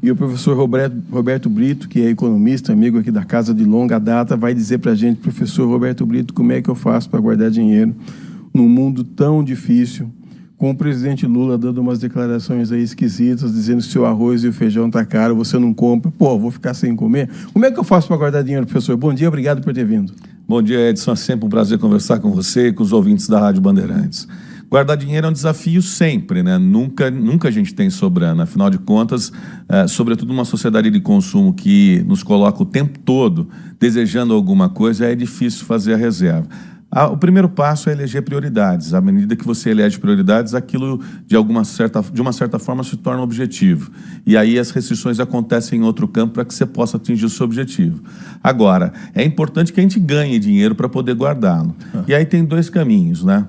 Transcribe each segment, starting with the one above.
E o professor Roberto Brito, que é economista, amigo aqui da casa de longa data, vai dizer para a gente, professor Roberto Brito, como é que eu faço para guardar dinheiro num mundo tão difícil, com o presidente Lula dando umas declarações aí esquisitas, dizendo que se o arroz e o feijão tá caro, você não compra, pô, vou ficar sem comer. Como é que eu faço para guardar dinheiro, professor? Bom dia, obrigado por ter vindo. Bom dia, Edson. É sempre um prazer conversar com você e com os ouvintes da Rádio Bandeirantes. Guardar dinheiro é um desafio sempre, né? Nunca a gente tem sobrando. Afinal de contas, sobretudo numa sociedade de consumo que nos coloca o tempo todo desejando alguma coisa, é difícil fazer a reserva. O primeiro passo é eleger prioridades. À medida que você elege prioridades, aquilo de uma certa forma se torna objetivo. E aí as restrições acontecem em outro campo para que você possa atingir o seu objetivo. Agora, é importante que a gente ganhe dinheiro para poder guardá-lo. E aí tem dois caminhos, né?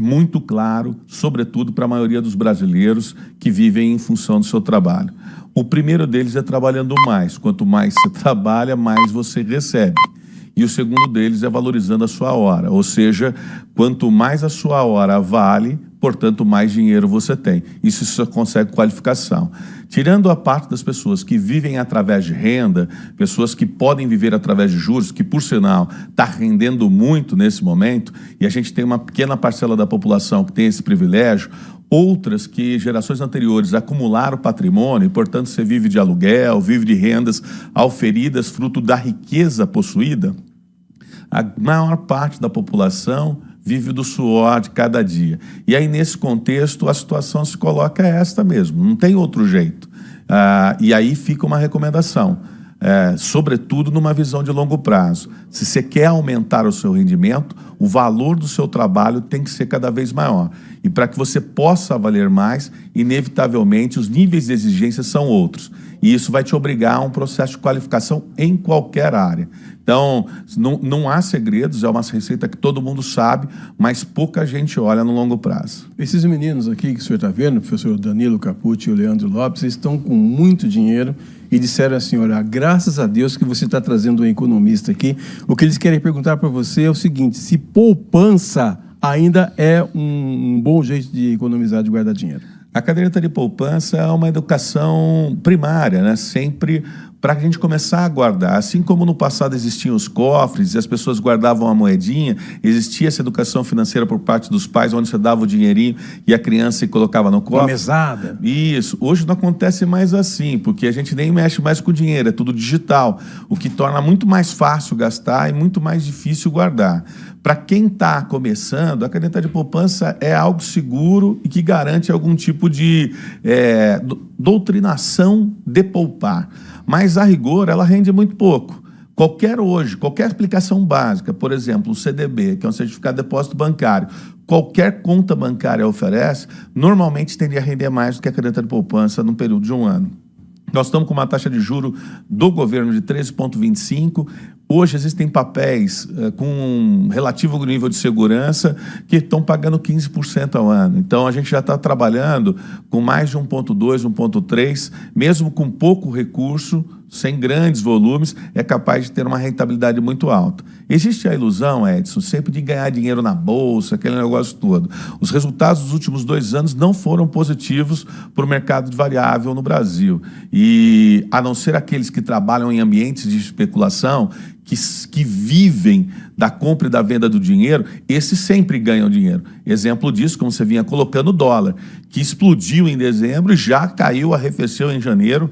Muito claro, sobretudo para a maioria dos brasileiros que vivem em função do seu trabalho. O primeiro deles é trabalhando mais. Quanto mais você trabalha, mais você recebe. E o segundo deles é valorizando a sua hora. Ou seja, quanto mais a sua hora vale, portanto, mais dinheiro você tem. Isso só consegue qualificação. Tirando a parte das pessoas que vivem através de renda, pessoas que podem viver através de juros, que, por sinal, está rendendo muito nesse momento, e a gente tem uma pequena parcela da população que tem esse privilégio, outras que gerações anteriores acumularam patrimônio, e, portanto, você vive de aluguel, vive de rendas auferidas, fruto da riqueza possuída, a maior parte da população vive do suor de cada dia. E aí, nesse contexto, a situação se coloca esta mesmo, não tem outro jeito. E aí fica uma recomendação, sobretudo numa visão de longo prazo. Se você quer aumentar o seu rendimento, o valor do seu trabalho tem que ser cada vez maior. E para que você possa valer mais, inevitavelmente, os níveis de exigência são outros. E isso vai te obrigar a um processo de qualificação em qualquer área. Então, não há segredos, é uma receita que todo mundo sabe, mas pouca gente olha no longo prazo. Esses meninos aqui que o senhor está vendo, o professor Danilo Capucci e o Leandro Lopes, eles estão com muito dinheiro e disseram assim, olha, graças a Deus que você está trazendo um economista aqui. O que eles querem perguntar para você é o seguinte, se poupança ainda é um bom jeito de economizar, de guardar dinheiro. A caderneta de poupança é uma educação primária, né? Sempre para a gente começar a guardar. Assim como no passado existiam os cofres e as pessoas guardavam a moedinha, existia essa educação financeira por parte dos pais, onde você dava o dinheirinho e a criança se colocava no cofre. Uma mesada. Isso. Hoje não acontece mais assim, porque a gente nem mexe mais com o dinheiro, é tudo digital, o que torna muito mais fácil gastar e muito mais difícil guardar. Para quem está começando, a caderneta de poupança é algo seguro e que garante algum tipo de doutrinação de poupar. Mas, a rigor, ela rende muito pouco. Qualquer aplicação básica, por exemplo, o CDB, que é um certificado de depósito bancário, qualquer conta bancária oferece, normalmente tende a render mais do que a caderneta de poupança num período de um ano. Nós estamos com uma taxa de juros do governo de 13,25%. Hoje existem papéis com um relativo nível de segurança que estão pagando 15% ao ano. Então, a gente já está trabalhando com mais de 1,2%, 1,3%, mesmo com pouco recurso, sem grandes volumes, é capaz de ter uma rentabilidade muito alta. Existe a ilusão, Edson, sempre de ganhar dinheiro na bolsa, aquele negócio todo. Os resultados dos últimos 2 anos não foram positivos para o mercado de variável no Brasil. E, a não ser aqueles que trabalham em ambientes de especulação, que vivem da compra e da venda do dinheiro, esses sempre ganham dinheiro. Exemplo disso, como você vinha colocando, o dólar, que explodiu em dezembro e já caiu, arrefeceu em janeiro.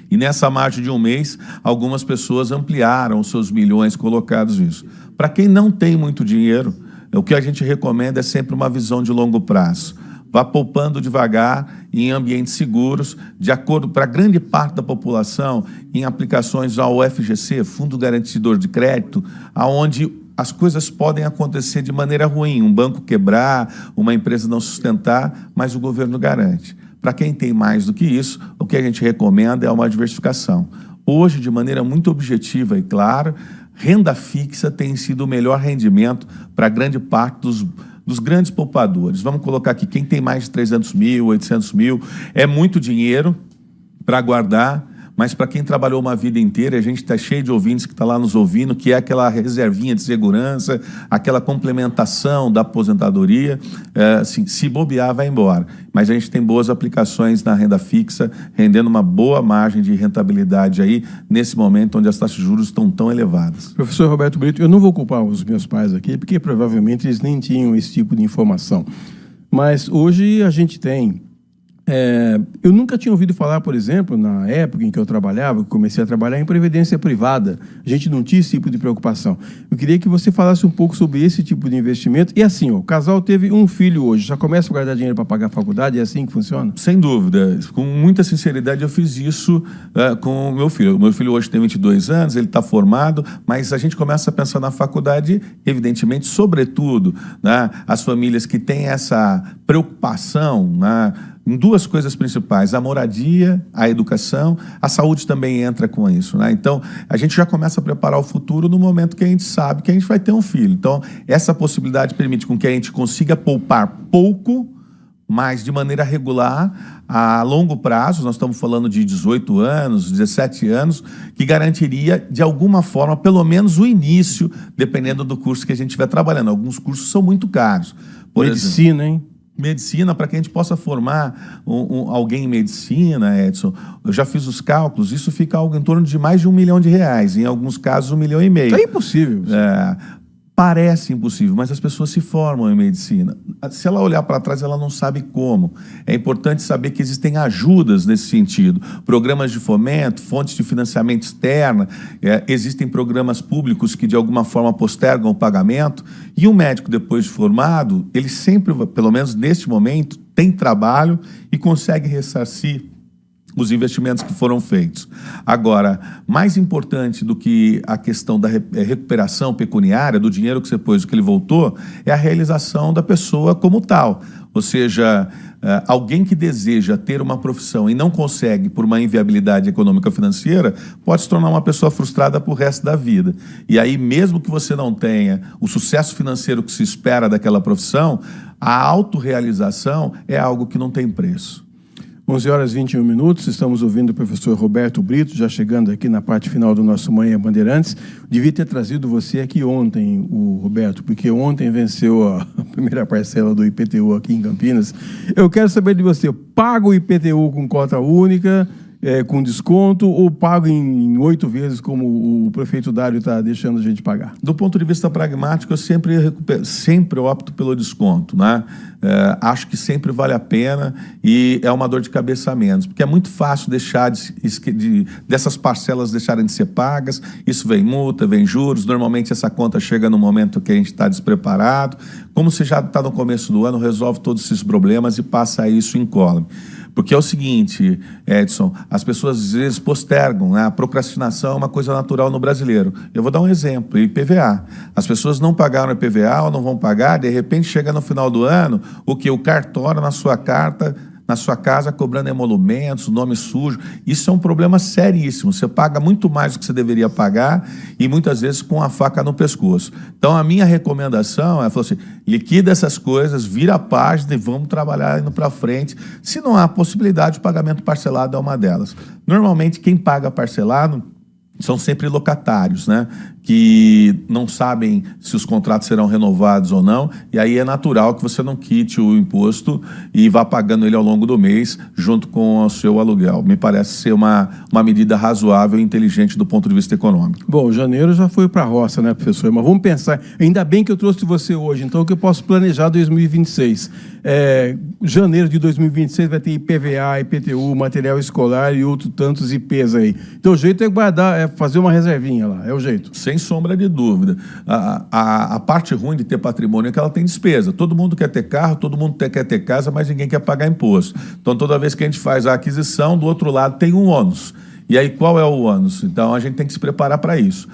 E nessa margem de um mês, algumas pessoas ampliaram os seus milhões colocados nisso. Para quem não tem muito dinheiro, o que a gente recomenda é sempre uma visão de longo prazo. Vá poupando devagar em ambientes seguros, de acordo para grande parte da população, em aplicações ao FGC, Fundo Garantidor de Crédito, aonde as coisas podem acontecer de maneira ruim, um banco quebrar, uma empresa não sustentar, mas o governo garante. Para quem tem mais do que isso, o que a gente recomenda é uma diversificação. Hoje, de maneira muito objetiva e clara, renda fixa tem sido o melhor rendimento para grande parte dos grandes poupadores. Vamos colocar aqui, quem tem mais de 300 mil, 800 mil, é muito dinheiro para guardar, mas para quem trabalhou uma vida inteira, a gente está cheio de ouvintes que está lá nos ouvindo, que é aquela reservinha de segurança, aquela complementação da aposentadoria, assim, se bobear, vai embora. Mas a gente tem boas aplicações na renda fixa, rendendo uma boa margem de rentabilidade aí, nesse momento onde as taxas de juros estão tão elevadas. Professor Roberto Brito, eu não vou culpar os meus pais aqui, porque provavelmente eles nem tinham esse tipo de informação. Mas hoje a gente tem... eu nunca tinha ouvido falar, por exemplo, na época em que eu trabalhava, que comecei a trabalhar em previdência privada. A gente não tinha esse tipo de preocupação. Eu queria que você falasse um pouco sobre esse tipo de investimento. E assim, o casal teve um filho hoje, já começa a guardar dinheiro para pagar a faculdade? É assim que funciona? Sem dúvida. Com muita sinceridade, eu fiz isso com o meu filho. O meu filho hoje tem 22 anos, ele está formado, mas a gente começa a pensar na faculdade, evidentemente, sobretudo, né, as famílias que têm essa preocupação, né, em duas coisas principais: a moradia, a educação, a saúde também entra com isso, né? Então, a gente já começa a preparar o futuro no momento que a gente sabe que a gente vai ter um filho. Então, essa possibilidade permite com que a gente consiga poupar pouco, mas de maneira regular, a longo prazo. Nós estamos falando de 18 anos, 17 anos, que garantiria, de alguma forma, pelo menos o início, dependendo do curso que a gente estiver trabalhando. Alguns cursos são muito caros. Por Medicina, hein? Medicina, para que a gente possa formar alguém em medicina, Edson, eu já fiz os cálculos, isso fica algo em torno de mais de R$1 milhão, em alguns casos R$1,5 milhão. É impossível. Parece impossível, mas as pessoas se formam em medicina. Se ela olhar para trás, ela não sabe como. É importante saber que existem ajudas nesse sentido. Programas de fomento, fontes de financiamento externa, existem programas públicos que de alguma forma postergam o pagamento. E um médico, depois de formado, ele sempre, pelo menos neste momento, tem trabalho e consegue ressarcir os investimentos que foram feitos. Agora, mais importante do que a questão da recuperação pecuniária, do dinheiro que você pôs, do que ele voltou, é a realização da pessoa como tal. Ou seja, alguém que deseja ter uma profissão e não consegue por uma inviabilidade econômica financeira, pode se tornar uma pessoa frustrada para o resto da vida. E aí, mesmo que você não tenha o sucesso financeiro que se espera daquela profissão, a autorrealização é algo que não tem preço. 11h21, estamos ouvindo o professor Roberto Brito, já chegando aqui na parte final do nosso Manhã Bandeirantes. Devia ter trazido você aqui ontem, o Roberto, porque ontem venceu a primeira parcela do IPTU aqui em Campinas. Eu quero saber de você, paga o IPTU com cota única, com desconto, ou pago em 8 vezes, como o prefeito Dário está deixando a gente pagar? Do ponto de vista pragmático, eu sempre opto pelo desconto, né? Acho que sempre vale a pena e é uma dor de cabeça a menos, porque é muito fácil deixar dessas parcelas deixarem de ser pagas. Isso vem multa, vem juros. Normalmente essa conta chega no momento que a gente está despreparado. Como você já está no começo do ano, resolve todos esses problemas e passa isso incólume. Porque é o seguinte, Edson, as pessoas às vezes postergam, né? A procrastinação é uma coisa natural no brasileiro. Eu vou dar um exemplo, IPVA. As pessoas não pagaram IPVA ou não vão pagar, de repente chega no final do ano, o cartório na sua carta, na sua casa, cobrando emolumentos, nome sujo. Isso é um problema seríssimo. Você paga muito mais do que você deveria pagar e muitas vezes com a faca no pescoço. Então, a minha recomendação é, assim, liquida essas coisas, vira a página e vamos trabalhar indo para frente. Se não há possibilidade, o pagamento parcelado é uma delas. Normalmente, quem paga parcelado são sempre locatários, né? Que não sabem se os contratos serão renovados ou não, e aí é natural que você não quite o imposto e vá pagando ele ao longo do mês, junto com o seu aluguel. Me parece ser uma medida razoável e inteligente do ponto de vista econômico. Bom, janeiro já foi para a roça, né, professor? Mas vamos pensar, ainda bem que eu trouxe você hoje, então o que eu posso planejar 2026? Janeiro de 2026 vai ter IPVA, IPTU, material escolar e outros tantos IPs aí. Então o jeito é guardar, fazer uma reservinha lá, é o jeito. Sem sombra de dúvida. A parte ruim de ter patrimônio é que ela tem despesa. Todo mundo quer ter carro, todo mundo quer ter casa, mas ninguém quer pagar imposto. Então, toda vez que a gente faz a aquisição, do outro lado tem um ônus. E aí, qual é o ônus? Então, a gente tem que se preparar para isso.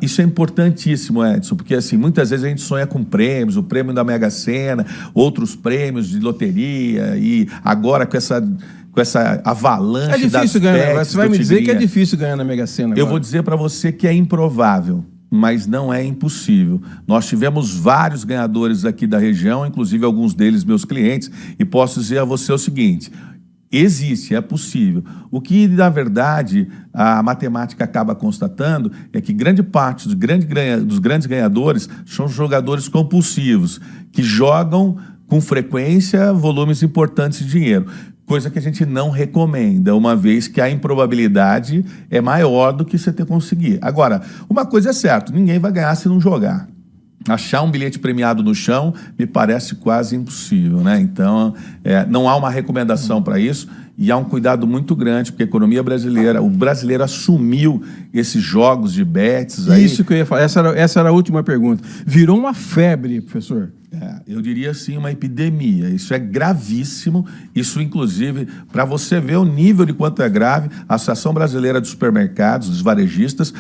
Isso é importantíssimo, Edson, porque assim, muitas vezes a gente sonha com prêmios, o prêmio da Mega Sena, outros prêmios de loteria, e agora com essa avalanche das É difícil ganhar, você vai me dizer que é difícil ganhar na Mega Sena agora. Eu vou dizer para você que é improvável, mas não é impossível. Nós tivemos vários ganhadores aqui da região, inclusive alguns deles meus clientes, e posso dizer a você o seguinte: Existe, é possível. O que, na verdade, a matemática acaba constatando é que grande parte dos grandes ganhadores são jogadores compulsivos, que jogam com frequência volumes importantes de dinheiro. Coisa que a gente não recomenda, uma vez que a improbabilidade é maior do que você ter conseguir. Agora, uma coisa é certa, ninguém vai ganhar se não jogar. Achar um bilhete premiado no chão me parece quase impossível, né? Então, não há uma recomendação para isso e há um cuidado muito grande, porque a economia brasileira, o brasileiro assumiu esses jogos de bets aí. Isso que eu ia falar, essa era a última pergunta. Virou uma febre, professor. Eu diria assim, uma epidemia. Isso é gravíssimo. Isso, inclusive, para você ver o nível de quanto é grave, a Associação Brasileira de Supermercados, dos varejistas,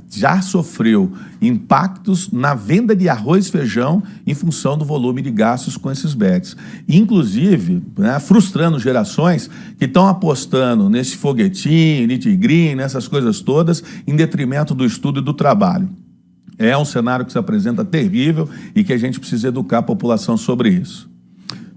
já sofreu impactos na venda de arroz e feijão em função do volume de gastos com esses bets. Inclusive, né, frustrando gerações que estão apostando nesse foguetinho, nitgreen, nessas coisas todas, em detrimento do estudo e do trabalho. É um cenário que se apresenta terrível e que a gente precisa educar a população sobre isso.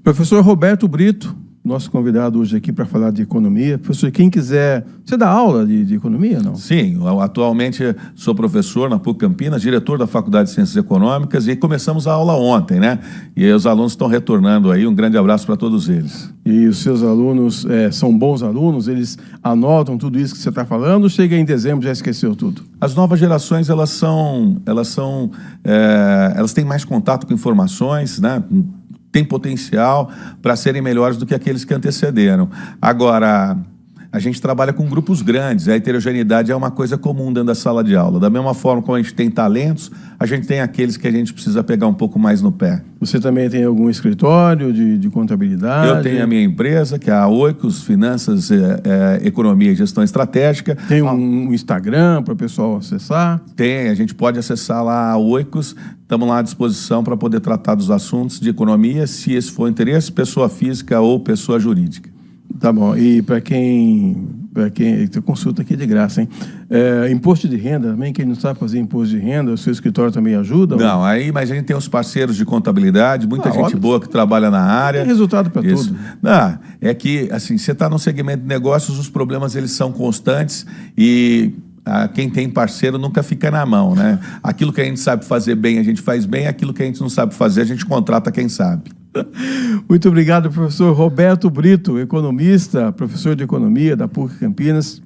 Professor Roberto Brito, nosso convidado hoje aqui para falar de economia. Professor, quem quiser... Você dá aula de economia, não? Sim, atualmente sou professor na PUC Campinas, diretor da Faculdade de Ciências Econômicas e começamos a aula ontem, né? E os alunos estão retornando aí, um grande abraço para todos eles. E os seus alunos são bons alunos? Eles anotam tudo isso que você está falando ou chega em dezembro e já esqueceu tudo? As novas gerações, elas têm mais contato com informações, né? Tem potencial para serem melhores do que aqueles que antecederam. Agora, a gente trabalha com grupos grandes, a heterogeneidade é uma coisa comum dentro da sala de aula. Da mesma forma como a gente tem talentos, a gente tem aqueles que a gente precisa pegar um pouco mais no pé. Você também tem algum escritório de contabilidade? Eu tenho a minha empresa, que é a Oikos, Finanças, Economia e Gestão Estratégica. Tem um Instagram para o pessoal acessar? Tem, a gente pode acessar lá a Oikos. Estamos lá à disposição para poder tratar dos assuntos de economia, se esse for interesse, pessoa física ou pessoa jurídica. Tá bom. E para quem consulta aqui de graça, hein? Imposto de renda também, quem não sabe fazer imposto de renda, o seu escritório também ajuda? Não, mas a gente tem os parceiros de contabilidade, muita gente óbvio. boa que trabalha na área. Tem resultado para tudo. Não, é que, assim, você está no segmento de negócios, os problemas eles são constantes e quem tem parceiro nunca fica na mão, né? Aquilo que a gente sabe fazer bem, a gente faz bem, aquilo que a gente não sabe fazer, a gente contrata quem sabe. Muito obrigado, professor Roberto Brito, economista, professor de economia da PUC Campinas.